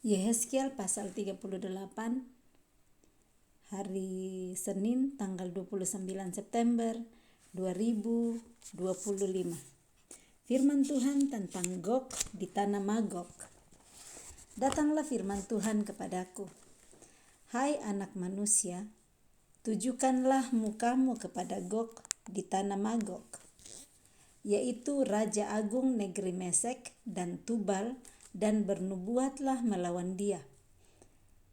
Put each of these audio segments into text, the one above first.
Yehezkiel pasal 38 hari Senin tanggal 29 September 2025. Firman Tuhan tentang Gog di tanah Magog. Datanglah firman Tuhan kepadaku. Hai anak manusia, tujukanlah mukamu kepada Gog di tanah Magog, yaitu Raja Agung negeri Mesek dan Tubal, dan bernubuatlah melawan dia.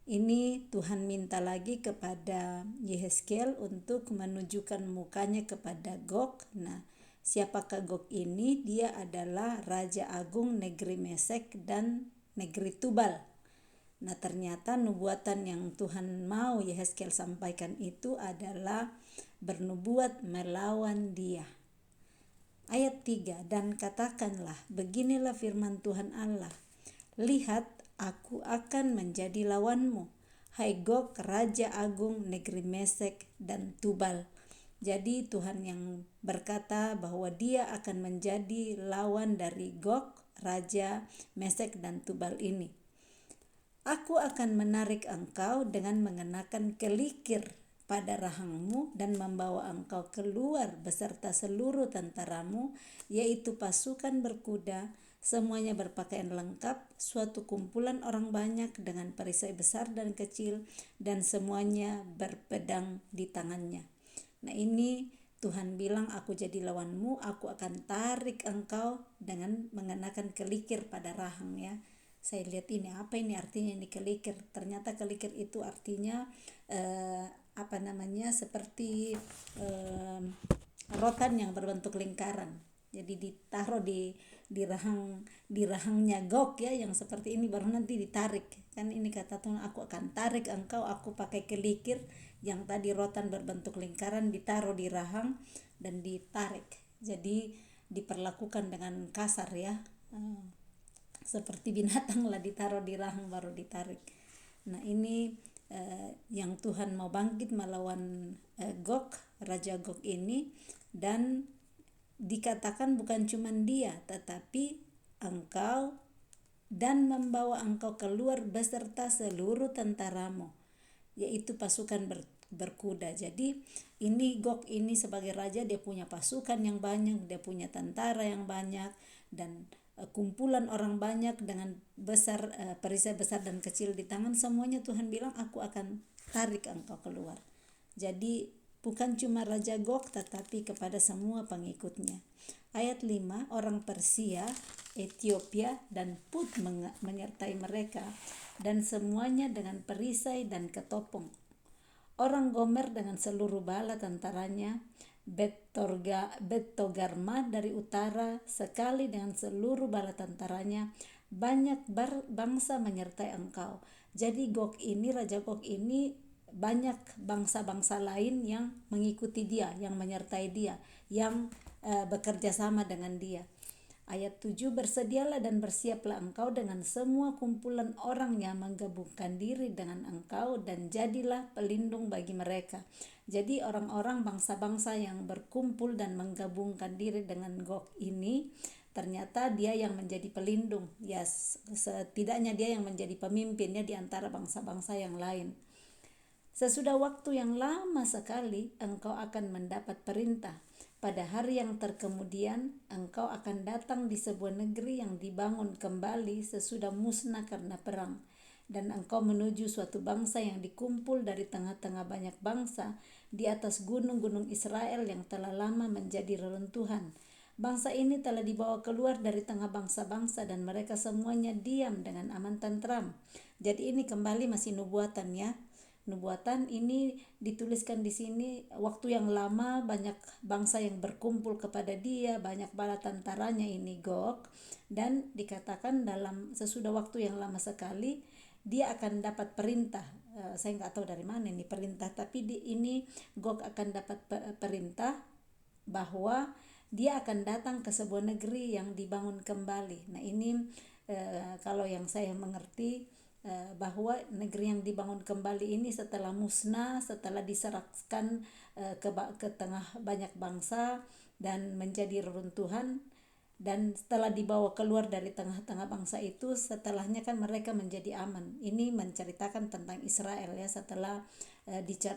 Ini Tuhan minta lagi kepada Yehezkiel untuk menunjukkan mukanya kepada Gog. Nah, siapakah Gog ini? Dia adalah Raja Agung negeri Mesek dan negeri Tubal. Nah, ternyata nubuatan yang Tuhan mau Yehezkiel sampaikan itu adalah bernubuat melawan dia. Ayat 3, dan katakanlah, beginilah firman Tuhan Allah, lihat, aku akan menjadi lawanmu, hai Gog, Raja Agung negeri Mesek dan Tubal. Jadi Tuhan yang berkata bahwa dia akan menjadi lawan dari Gog, Raja Mesek dan Tubal ini. Aku akan menarik engkau dengan mengenakan kelikir pada rahangmu dan membawa engkau keluar beserta seluruh tentaramu, yaitu pasukan berkuda, semuanya berpakaian lengkap, suatu kumpulan orang banyak dengan perisai besar dan kecil, dan semuanya berpedang di tangannya. Nah, ini Tuhan bilang, aku jadi lawanmu, aku akan tarik engkau dengan mengenakan kelikir pada rahang ya. Saya lihat ini, apa ini artinya ini kelikir? Ternyata kelikir itu artinya seperti rotan yang berbentuk lingkaran. Jadi ditaruh di rahangnya Gog ya, yang seperti ini, baru nanti ditarik. Kan ini kata Tuhan, aku akan tarik engkau, aku pakai kelikir yang tadi rotan berbentuk lingkaran ditaruh di rahang dan ditarik. Jadi diperlakukan dengan kasar ya. Seperti binatang lah, ditaruh di rahang baru ditarik. Nah, ini yang Tuhan mau bangkit melawan Gog, Raja Gog ini, dan dikatakan bukan cuma dia, tetapi engkau, dan membawa engkau keluar beserta seluruh tentaramu, yaitu pasukan berkuda. Jadi ini Gog ini sebagai raja, dia punya pasukan yang banyak, dia punya tentara yang banyak, dan kumpulan orang banyak dengan besar, perisai besar dan kecil di tangan. Semuanya Tuhan bilang, aku akan tarik engkau keluar. Jadi bukan cuma Raja Gog, tetapi kepada semua pengikutnya. Ayat 5, orang Persia, Ethiopia, dan Put menyertai mereka, dan semuanya dengan perisai dan ketopong. Orang Gomer dengan seluruh bala tentaranya, Bet-Togarma dari utara sekali dengan seluruh bala tentaranya, banyak bangsa menyertai engkau. Jadi Gog ini, Raja Gog ini, banyak bangsa-bangsa lain yang mengikuti dia, yang menyertai dia, yang bekerja sama dengan dia. Ayat 7, bersedialah dan bersiaplah engkau dengan semua kumpulan orang yang menggabungkan diri dengan engkau, dan jadilah pelindung bagi mereka. Jadi orang-orang bangsa-bangsa yang berkumpul dan menggabungkan diri dengan Gog ini, ternyata dia yang menjadi pelindung. Ya, setidaknya dia yang menjadi pemimpinnya di antara bangsa-bangsa yang lain. Sesudah waktu yang lama sekali engkau akan mendapat perintah. Pada hari yang terkemudian engkau akan datang di sebuah negeri yang dibangun kembali sesudah musnah karena perang, dan engkau menuju suatu bangsa yang dikumpul dari tengah-tengah banyak bangsa di atas gunung-gunung Israel yang telah lama menjadi reruntuhan. Bangsa ini telah dibawa keluar dari tengah bangsa-bangsa, dan mereka semuanya diam dengan aman tentram. Jadi ini kembali masih nubuatan ya. Nubuatan ini dituliskan di sini, waktu yang lama banyak bangsa yang berkumpul kepada dia, banyak bala tentaranya ini Gog, dan dikatakan dalam sesudah waktu yang lama sekali dia akan dapat perintah. Saya nggak tahu dari mana ini perintah, tapi ini Gog akan dapat perintah bahwa dia akan datang ke sebuah negeri yang dibangun kembali. Nah, ini kalau yang saya mengerti, bahwa negeri yang dibangun kembali ini setelah musnah, setelah diserahkan ke tengah banyak bangsa dan menjadi reruntuhan, Dan setelah dibawa keluar dari tengah-tengah bangsa itu, setelahnya kan mereka menjadi aman. Ini menceritakan tentang Israel ya, setelah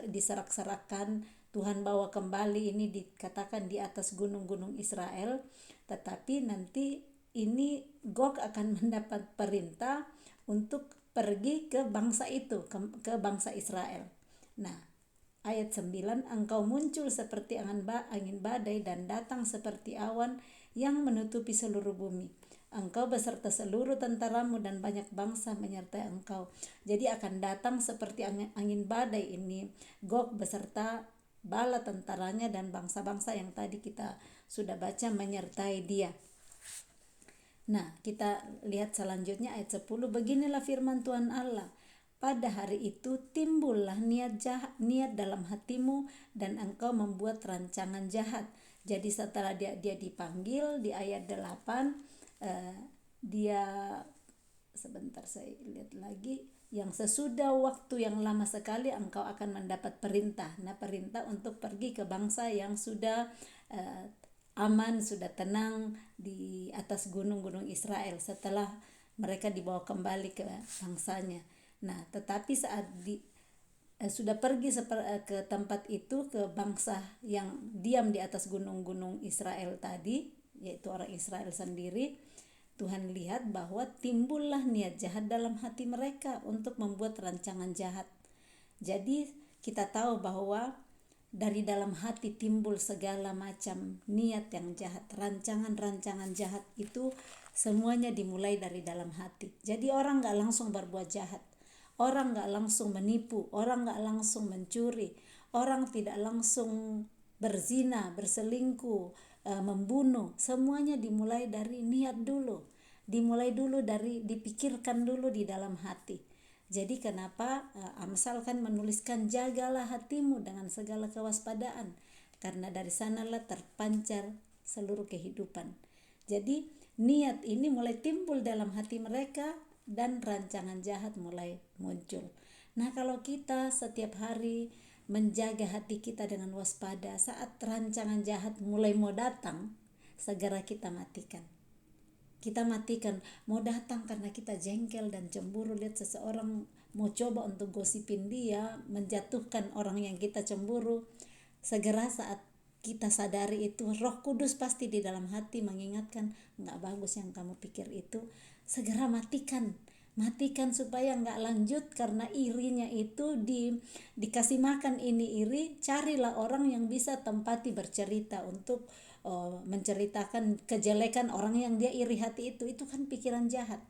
diserak-serakan, Tuhan bawa kembali, ini dikatakan di atas gunung-gunung Israel. Tetapi nanti ini Gog akan mendapat perintah untuk pergi ke bangsa itu, ke bangsa Israel. Nah, ayat 9, engkau muncul seperti angin badai dan datang seperti awan yang menutupi seluruh bumi. Engkau beserta seluruh tentaramu dan banyak bangsa menyertai engkau. Jadi akan datang seperti angin badai ini, Gog beserta bala tentaranya dan bangsa-bangsa yang tadi kita sudah baca menyertai dia. Nah, kita lihat selanjutnya ayat 10. Beginilah firman Tuhan Allah. Pada hari itu timbullah niat dalam hatimu dan engkau membuat rancangan jahat. Jadi setelah dia dipanggil di ayat 8, dia sebentar saya lihat lagi, yang sesudah waktu yang lama sekali engkau akan mendapat perintah. Nah, perintah untuk pergi ke bangsa yang sudah aman, sudah tenang di atas gunung-gunung Israel setelah mereka dibawa kembali ke bangsanya. Nah, tetapi saat sudah pergi ke tempat itu, ke bangsa yang diam di atas gunung-gunung Israel tadi, yaitu orang Israel sendiri, Tuhan lihat bahwa timbullah niat jahat dalam hati mereka untuk membuat rancangan jahat. Jadi kita tahu bahwa dari dalam hati timbul segala macam niat yang jahat, rancangan-rancangan jahat itu semuanya dimulai dari dalam hati. Jadi orang gak langsung berbuat jahat, orang gak langsung menipu, orang gak langsung mencuri, orang tidak langsung berzina, berselingkuh, membunuh. Semuanya dimulai dari niat dulu, dimulai dulu dari dipikirkan dulu di dalam hati. Jadi kenapa Amsal kan menuliskan jagalah hatimu dengan segala kewaspadaan, karena dari sanalah terpancar seluruh kehidupan. Jadi niat ini mulai timbul dalam hati mereka dan rancangan jahat mulai muncul. Nah, kalau kita setiap hari menjaga hati kita dengan waspada, saat rancangan jahat mulai mau datang, segera kita matikan. Kita matikan, mau datang karena kita jengkel dan cemburu, lihat seseorang mau coba untuk gosipin dia, menjatuhkan orang yang kita cemburu. Segera saat kita sadari itu, Roh Kudus pasti di dalam hati mengingatkan, nggak bagus yang kamu pikir itu, segera matikan supaya nggak lanjut, karena irinya itu dikasih makan ini iri. Carilah orang yang bisa tempati bercerita untuk menceritakan kejelekan orang yang dia iri hati itu kan pikiran jahat.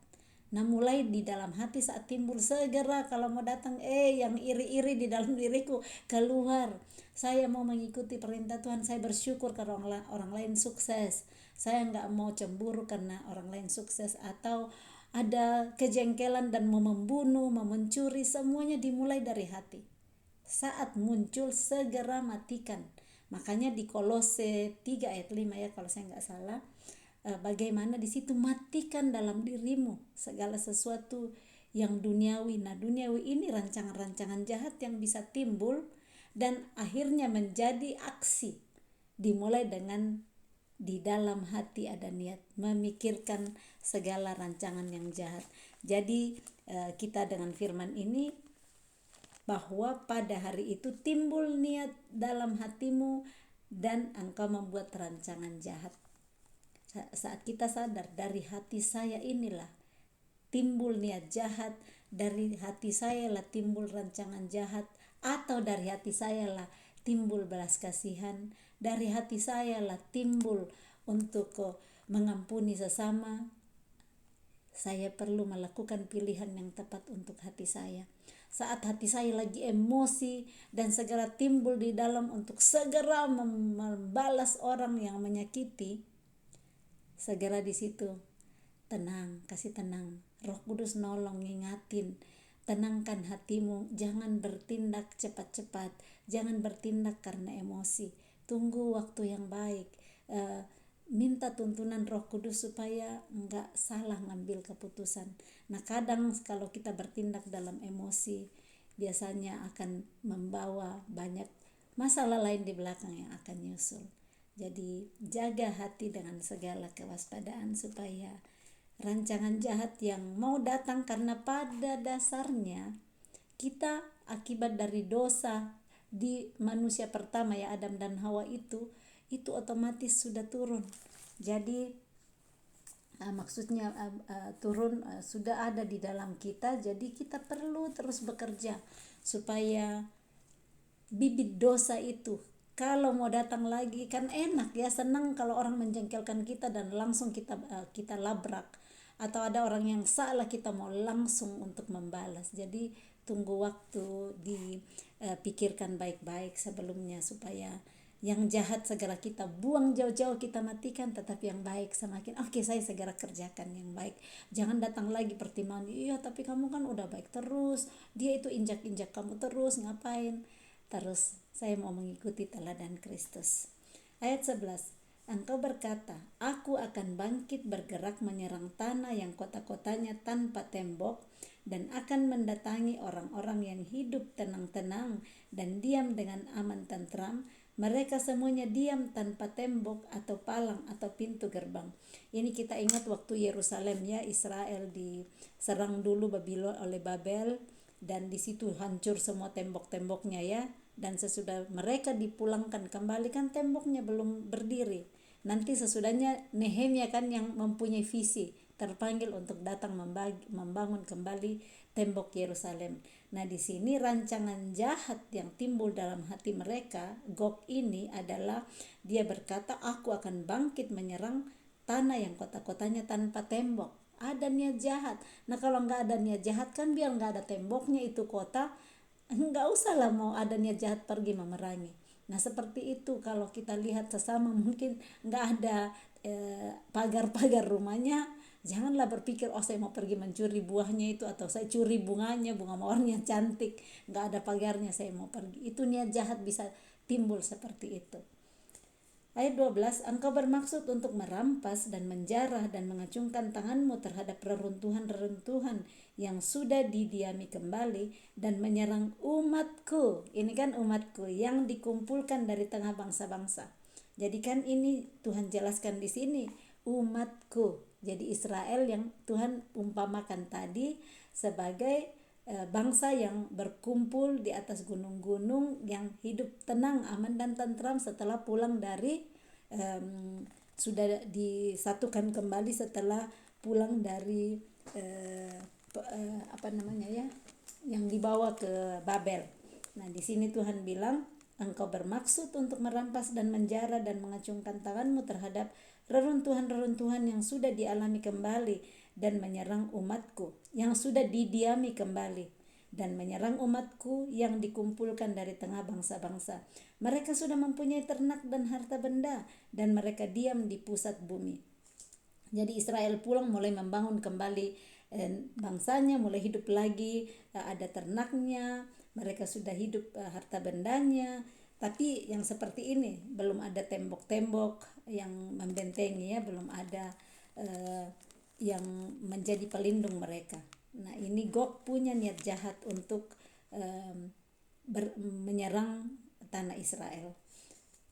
Nah, mulai di dalam hati saat timbul, segera kalau mau datang yang iri-iri di dalam diriku keluar. Saya mau mengikuti perintah Tuhan, saya bersyukur karena orang lain sukses. Saya nggak mau cemburu karena orang lain sukses, atau ada kejengkelan dan mau membunuh, mau mencuri, semuanya dimulai dari hati. Saat muncul segera matikan. Makanya di Kolose 3 ayat 5 ya kalau saya nggak salah, bagaimana di situ matikan dalam dirimu segala sesuatu yang duniawi. Nah, duniawi ini rancangan-rancangan jahat yang bisa timbul dan akhirnya menjadi aksi. Dimulai dengan di dalam hati ada niat memikirkan segala rancangan yang jahat. Jadi kita dengan firman ini, bahwa pada hari itu timbul niat dalam hatimu dan engkau membuat rancangan jahat. Saat kita sadar dari hati saya inilah timbul niat jahat, dari hati saya lah timbul rancangan jahat, atau dari hati saya lah timbul belas kasihan, dari hati saya lah timbul untuk mengampuni sesama, saya perlu melakukan pilihan yang tepat untuk hati saya. Saat hati saya lagi emosi dan segera timbul di dalam untuk segera membalas orang yang menyakiti, segera di situ tenang, kasih tenang. Roh Kudus nolong, ngingatin, tenangkan hatimu, jangan bertindak cepat-cepat, jangan bertindak karena emosi. Tunggu waktu yang baik. Minta tuntunan Roh Kudus supaya enggak salah ngambil keputusan. Nah, kadang kalau kita bertindak dalam emosi, biasanya akan membawa banyak masalah lain di belakang yang akan nyusul. Jadi jaga hati dengan segala kewaspadaan supaya rancangan jahat yang mau datang, karena pada dasarnya kita akibat dari dosa di manusia pertama ya, Adam dan Hawa itu otomatis sudah turun. Jadi maksudnya turun, sudah ada di dalam kita. Jadi kita perlu terus bekerja supaya bibit dosa itu kalau mau datang lagi, kan enak ya, senang kalau orang menjengkelkan kita dan langsung kita labrak, atau ada orang yang salah kita mau langsung untuk membalas. Jadi tunggu waktu, dipikirkan baik-baik sebelumnya supaya yang jahat segera kita buang jauh-jauh, kita matikan, tetapi yang baik semakin oke, saya segera kerjakan yang baik. Jangan datang lagi pertimbangan, iya tapi kamu kan udah baik terus, dia itu injak-injak kamu terus, ngapain terus. Saya mau mengikuti teladan Kristus. Ayat 11, engkau berkata, aku akan bangkit bergerak menyerang tanah yang kota-kotanya tanpa tembok, dan akan mendatangi orang-orang yang hidup tenang-tenang dan diam dengan aman tentram. Mereka semuanya diam tanpa tembok atau palang atau pintu gerbang. Ini kita ingat waktu Yerusalem ya, Israel diserang dulu oleh Babel, dan di situ hancur semua tembok-temboknya ya. Dan sesudah mereka dipulangkan kembali, kan temboknya belum berdiri. Nanti sesudahnya Nehemia kan yang mempunyai visi, terpanggil untuk datang membangun kembali tembok Yerusalem. Nah, di sini rancangan jahat yang timbul dalam hati mereka, Gog ini adalah dia berkata, aku akan bangkit menyerang tanah yang kota-kotanya tanpa tembok. Ada niat jahat. Nah, kalau nggak ada niat jahat kan biar nggak ada temboknya itu kota, nggak usah lah mau ada niat jahat pergi memerangi. Nah, seperti itu kalau kita lihat sesama mungkin nggak ada pagar-pagar rumahnya, janganlah berpikir oh saya mau pergi mencuri buahnya itu, atau saya curi bunganya, bunga mawarnya cantik, nggak ada pagarnya saya mau pergi. Itu niat jahat bisa timbul seperti itu. Ayat 12, engkau bermaksud untuk merampas dan menjarah dan mengacungkan tanganmu terhadap reruntuhan-reruntuhan yang sudah didiami kembali, dan menyerang umatku. Ini kan umatku yang dikumpulkan dari tengah bangsa-bangsa. Jadi kan ini Tuhan jelaskan di sini, umatku. Jadi Israel yang Tuhan umpamakan tadi sebagai bangsa yang berkumpul di atas gunung-gunung, yang hidup tenang, aman dan tentram setelah pulang dari sudah disatukan kembali setelah pulang dari yang dibawa ke Babel. Nah, di sini Tuhan bilang, engkau bermaksud untuk merampas dan menjara dan mengacungkan tanganmu terhadap reruntuhan-reruntuhan yang sudah dialami kembali, dan menyerang umatku yang sudah didiami kembali, dan menyerang umatku yang dikumpulkan dari tengah bangsa-bangsa. Mereka sudah mempunyai ternak dan harta benda, dan mereka diam di pusat bumi. Jadi Israel pulang mulai membangun kembali bangsanya, mulai hidup lagi, ada ternaknya, mereka sudah hidup, harta bendanya. Tapi yang seperti ini belum ada tembok-tembok yang membentengi ya, belum ada yang menjadi pelindung mereka. Nah, ini Gog punya niat jahat untuk menyerang tanah Israel.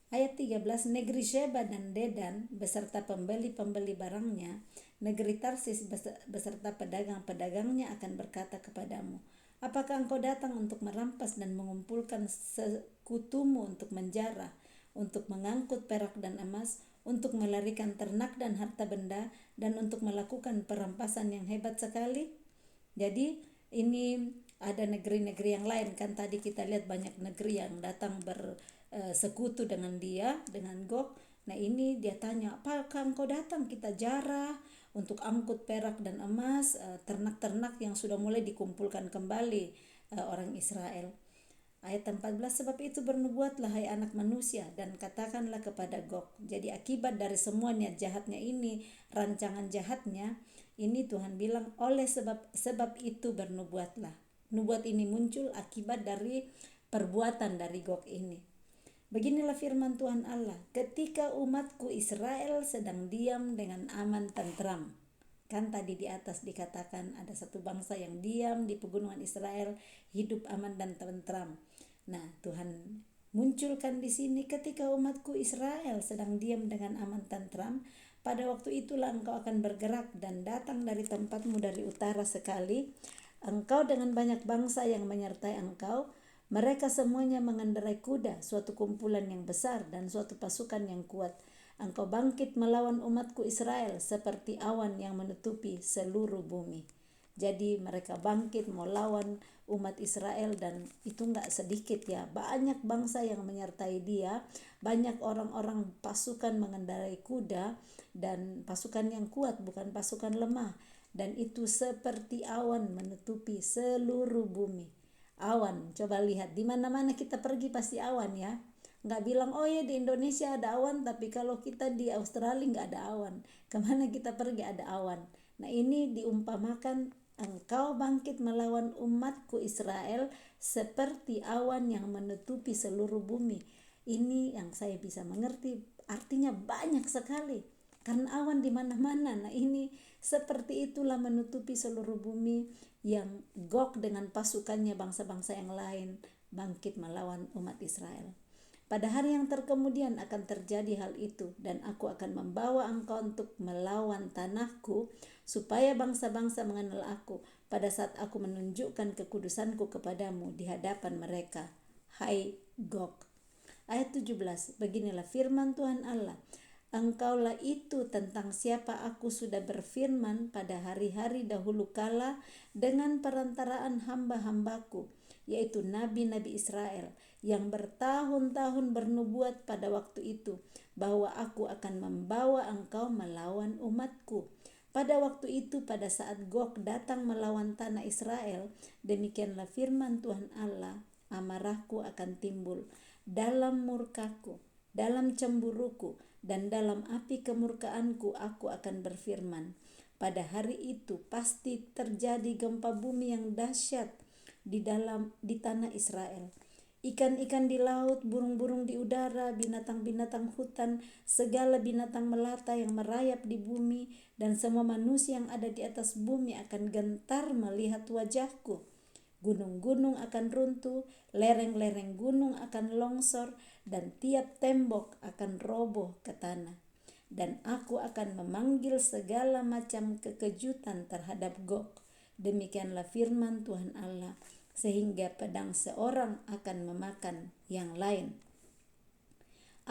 Ayat 13, negeri Sheba dan Dedan beserta pembeli-pembeli barangnya, negeri Tarsis beserta pedagang-pedagangnya akan berkata kepadamu, apakah engkau datang untuk merampas dan mengumpulkan sekutumu untuk menjara, untuk mengangkut perak dan emas, untuk melarikan ternak dan harta benda, dan untuk melakukan perampasan yang hebat sekali? Jadi ini ada negeri-negeri yang lain kan, tadi kita lihat banyak negeri yang datang bersekutu dengan dia, dengan Gog. Nah, ini dia tanya, apakah engkau datang kita jarah untuk angkut perak dan emas, ternak-ternak yang sudah mulai dikumpulkan kembali orang Israel. Ayat 14, sebab itu bernubuatlah hai anak manusia dan katakanlah kepada Gog. Jadi akibat dari semua niat jahatnya ini, rancangan jahatnya ini, Tuhan bilang oleh sebab itu bernubuatlah. Nubuat ini muncul akibat dari perbuatan dari Gog ini. Beginilah firman Tuhan Allah, ketika umatku Israel sedang diam dengan aman tentram. Kan tadi di atas dikatakan ada satu bangsa yang diam di pegunungan Israel, hidup aman dan tentram. Nah, Tuhan munculkan di sini ketika umatku Israel sedang diam dengan aman tentram. Pada waktu itulah engkau akan bergerak dan datang dari tempatmu dari utara sekali. Engkau dengan banyak bangsa yang menyertai engkau. Mereka semuanya mengendarai kuda, suatu kumpulan yang besar dan suatu pasukan yang kuat. Engkau bangkit melawan umatku Israel seperti awan yang menutupi seluruh bumi. Jadi mereka bangkit melawan umat Israel, dan itu enggak sedikit ya, banyak bangsa yang menyertai dia, banyak orang-orang pasukan mengendarai kuda dan pasukan yang kuat, bukan pasukan lemah, dan itu seperti awan menutupi seluruh bumi. Awan, coba lihat di mana-mana kita pergi pasti awan ya. Nggak bilang oh ya di Indonesia ada awan, tapi kalau kita di Australia nggak ada awan. Kemana kita pergi ada awan. Nah ini diumpamakan engkau bangkit melawan umatku Israel seperti awan yang menutupi seluruh bumi. Ini yang saya bisa mengerti, artinya banyak sekali. Karena awan di mana-mana. Nah ini seperti itulah menutupi seluruh bumi, yang Gog dengan pasukannya bangsa-bangsa yang lain bangkit melawan umat Israel. Pada hari yang terkemudian akan terjadi hal itu, dan aku akan membawa engkau untuk melawan tanahku, supaya bangsa-bangsa mengenal aku pada saat aku menunjukkan kekudusanku kepadamu di hadapan mereka, hai Gog. Ayat 17, beginilah firman Tuhan Allah, engkaulah itu tentang siapa aku sudah berfirman pada hari-hari dahulu kala dengan perantaraan hamba-hambaku, yaitu nabi-nabi Israel, yang bertahun-tahun bernubuat pada waktu itu, bahwa aku akan membawa engkau melawan umatku. Pada waktu itu, pada saat Gog datang melawan tanah Israel, demikianlah firman Tuhan Allah, amarahku akan timbul dalam murkaku, dalam cemburuku, dan dalam api kemurkaanku aku akan berfirman. Pada hari itu pasti terjadi gempa bumi yang dahsyat di tanah Israel. Ikan-ikan di laut, burung-burung di udara, binatang-binatang hutan, segala binatang melata yang merayap di bumi, dan semua manusia yang ada di atas bumi akan gentar melihat wajahku. Gunung-gunung akan runtuh, lereng-lereng gunung akan longsor, dan tiap tembok akan roboh ke tanah. Dan aku akan memanggil segala macam kekejutan terhadap Gog. Demikianlah firman Tuhan Allah, sehingga pedang seorang akan memakan yang lain.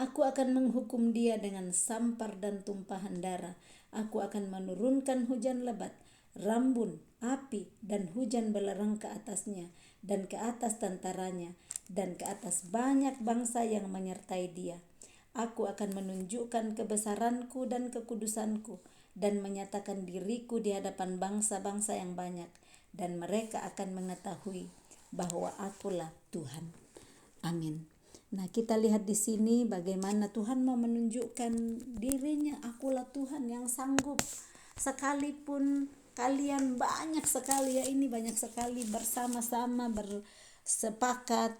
Aku akan menghukum dia dengan sampar dan tumpahan darah. Aku akan menurunkan hujan lebat, rambun, api, dan hujan belerang ke atasnya, dan ke atas tentaranya, dan ke atas banyak bangsa yang menyertai dia. Aku akan menunjukkan kebesaranku dan kekudusanku, dan menyatakan diriku di hadapan bangsa-bangsa yang banyak, dan mereka akan mengetahui bahwa akulah Tuhan. Amin. Nah, kita lihat di sini bagaimana Tuhan mau menunjukkan dirinya, akulah Tuhan yang sanggup. Sekalipun kalian banyak sekali ya, ini banyak sekali bersama-sama bersepakat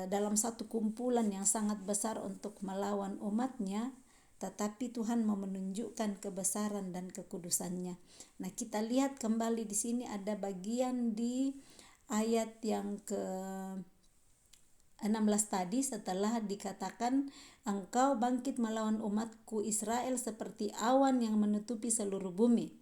dalam satu kumpulan yang sangat besar untuk melawan umatnya, tetapi Tuhan mau menunjukkan kebesaran dan kekudusannya. Nah, kita lihat kembali di sini ada bagian di ayat yang ke-16 tadi, setelah dikatakan engkau bangkit melawan umatku Israel seperti awan yang menutupi seluruh bumi.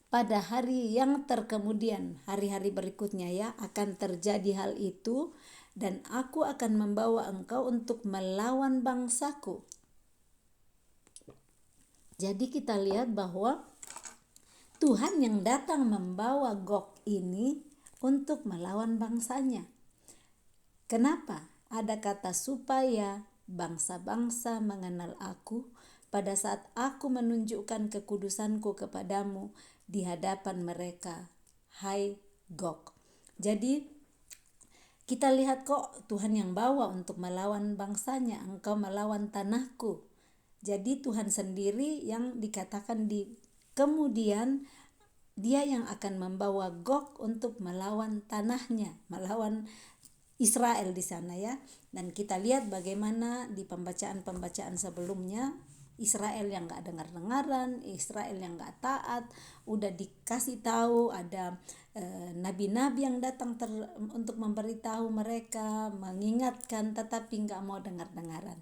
Pada hari yang terkemudian, hari-hari berikutnya ya, akan terjadi hal itu, dan aku akan membawa engkau untuk melawan bangsaku. Jadi kita lihat bahwa Tuhan yang datang membawa Gog ini untuk melawan bangsanya. Kenapa? Ada kata supaya bangsa-bangsa mengenal aku pada saat aku menunjukkan kekudusanku kepadamu di hadapan mereka, hai Gog. Jadi kita lihat kok Tuhan yang bawa untuk melawan bangsanya, engkau melawan tanahku. Jadi Tuhan sendiri yang dikatakan di kemudian dia yang akan membawa Gog untuk melawan tanahnya, melawan Israel di sana ya. Dan kita lihat bagaimana di pembacaan-pembacaan sebelumnya Israel yang gak dengar-dengaran, Israel yang gak taat. Udah dikasih tahu ada nabi-nabi yang datang untuk memberitahu mereka, mengingatkan, tetapi gak mau dengar-dengaran.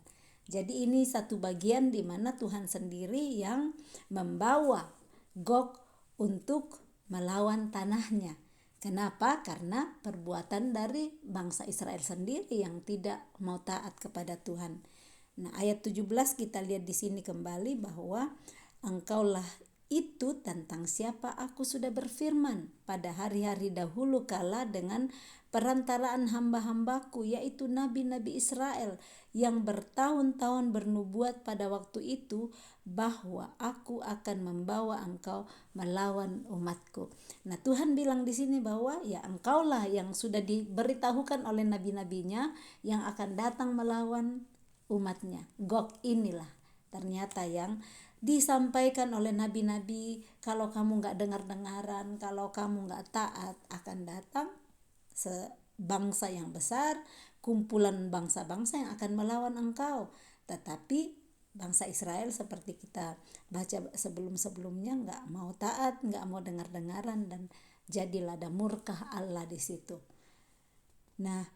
Jadi ini satu bagian di mana Tuhan sendiri yang membawa Gog untuk melawan tanahnya. Kenapa? Karena perbuatan dari bangsa Israel sendiri yang tidak mau taat kepada Tuhan. Nah, ayat 17 kita lihat di sini kembali bahwa engkaulah itu tentang siapa aku sudah berfirman pada hari-hari dahulu kala dengan perantaraan hamba-hambaku, yaitu nabi-nabi Israel yang bertahun-tahun bernubuat pada waktu itu bahwa aku akan membawa engkau melawan umatku. Nah, Tuhan bilang di sini bahwa ya engkaulah yang sudah diberitahukan oleh nabi-nabinya yang akan datang melawan umatnya. Gog inilah ternyata yang disampaikan oleh nabi-nabi, kalau kamu gak dengar-dengaran, kalau kamu gak taat, akan datang sebangsa yang besar, kumpulan bangsa-bangsa yang akan melawan engkau. Tetapi bangsa Israel seperti kita baca sebelum-sebelumnya gak mau taat, gak mau dengar-dengaran, dan jadilah ada murka Allah di situ. Nah,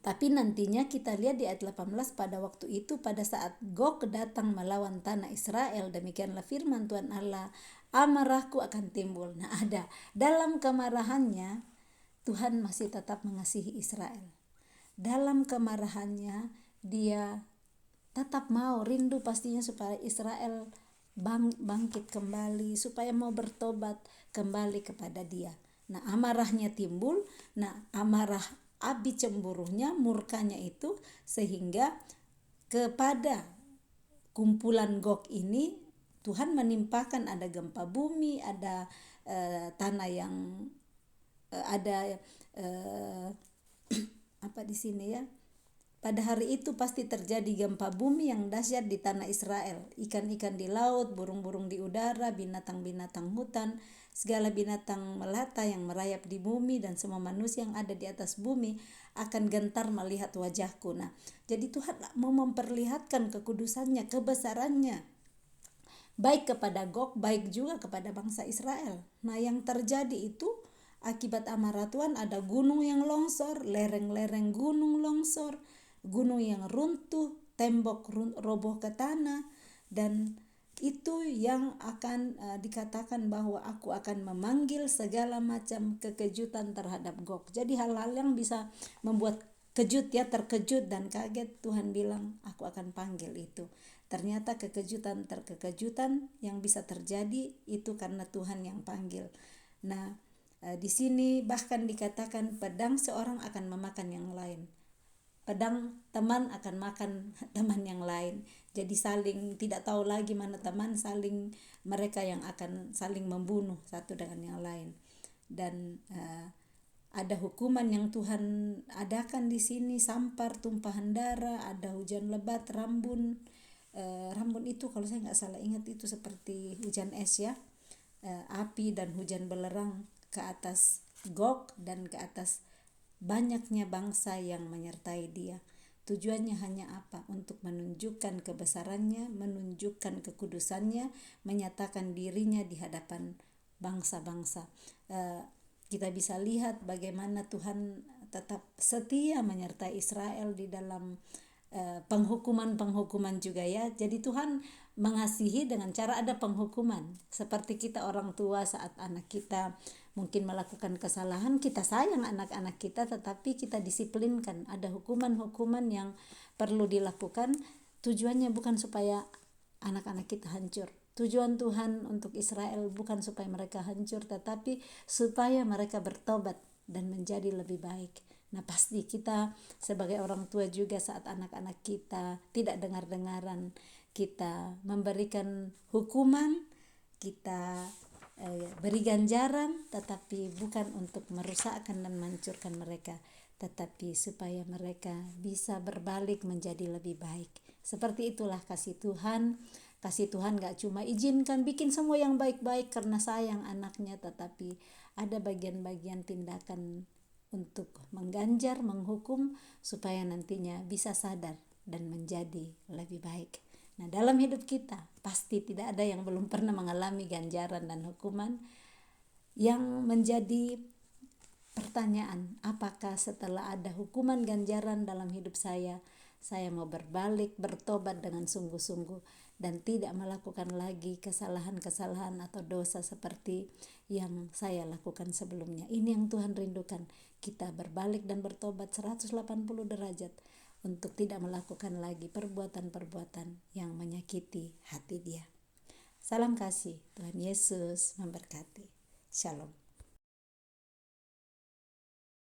tapi nantinya kita lihat di ayat 18, pada waktu itu pada saat Gog datang melawan tanah Israel, demikianlah firman Tuhan Allah, amarahku akan timbul. Nah, ada dalam kemarahannya Tuhan masih tetap mengasihi Israel. Dalam kemarahannya dia tetap mau rindu pastinya supaya Israel bangkit kembali, supaya mau bertobat kembali kepada dia. Nah, amarahnya timbul. Nah, amarah api cemburunya, murkanya itu, sehingga kepada kumpulan Gog ini Tuhan menimpakan ada gempa bumi, ada tanah yang ada apa di sini ya. Pada hari itu pasti terjadi gempa bumi yang dahsyat di tanah Israel. Ikan-ikan di laut, burung-burung di udara, binatang-binatang hutan, segala binatang melata yang merayap di bumi, dan semua manusia yang ada di atas bumi akan gentar melihat wajahku. Nah, jadi Tuhan mau memperlihatkan kekudusannya, kebesarannya, baik kepada Gog, baik juga kepada bangsa Israel. Nah, yang terjadi itu akibat amarah Tuhan, ada gunung yang longsor, lereng-lereng gunung longsor, gunung yang runtuh, tembok roboh ke tanah, dan itu yang akan dikatakan bahwa aku akan memanggil segala macam kekejutan terhadap Gog. Jadi hal-hal yang bisa membuat kejut ya, terkejut dan kaget, Tuhan bilang aku akan panggil itu. Ternyata kekejutan yang bisa terjadi itu karena Tuhan yang panggil. Nah, di sini bahkan dikatakan pedang seorang akan memakan yang lain. Pedang teman akan makan teman yang lain. Jadi saling tidak tahu lagi mana teman, saling mereka yang akan saling membunuh satu dengan yang lain. Dan ada hukuman yang Tuhan adakan di sini, sampar, tumpahan darah, ada hujan lebat, rambun. Rambun itu kalau saya nggak salah ingat itu seperti hujan es ya, api dan hujan belerang ke atas Gog dan ke atas banyaknya bangsa yang menyertai dia. Tujuannya hanya apa? Untuk menunjukkan kebesarannya, menunjukkan kekudusannya, menyatakan dirinya di hadapan bangsa-bangsa. Kita bisa lihat bagaimana Tuhan tetap setia menyertai Israel di dalam penghukuman juga ya. Jadi Tuhan mengasihi dengan cara ada penghukuman. Seperti kita orang tua saat anak kita mungkin melakukan kesalahan, kita sayang anak-anak kita, tetapi kita disiplinkan. Ada hukuman-hukuman yang perlu dilakukan. Tujuannya bukan supaya anak-anak kita hancur. Tujuan Tuhan untuk Israel bukan supaya mereka hancur, tetapi supaya mereka bertobat dan menjadi lebih baik. Nah, pasti kita sebagai orang tua juga saat anak-anak kita tidak dengar-dengaran, kita memberikan hukuman, kita beri ganjaran, tetapi bukan untuk merusakkan dan menghancurkan mereka, tetapi supaya mereka bisa berbalik menjadi lebih baik. Seperti itulah kasih Tuhan. Kasih Tuhan gak cuma izinkan bikin semua yang baik-baik karena sayang anaknya, tetapi ada bagian-bagian tindakan untuk mengganjar, menghukum, supaya nantinya bisa sadar dan menjadi lebih baik. Nah, dalam hidup kita pasti tidak ada yang belum pernah mengalami ganjaran dan hukuman. Yang menjadi pertanyaan, apakah setelah ada hukuman ganjaran dalam hidup saya mau berbalik, bertobat dengan sungguh-sungguh dan tidak melakukan lagi kesalahan-kesalahan atau dosa seperti yang saya lakukan sebelumnya. Ini yang Tuhan rindukan, kita berbalik dan bertobat 180 derajat untuk tidak melakukan lagi perbuatan-perbuatan yang menyakiti hati Dia. Salam kasih, Tuhan Yesus memberkati. Shalom.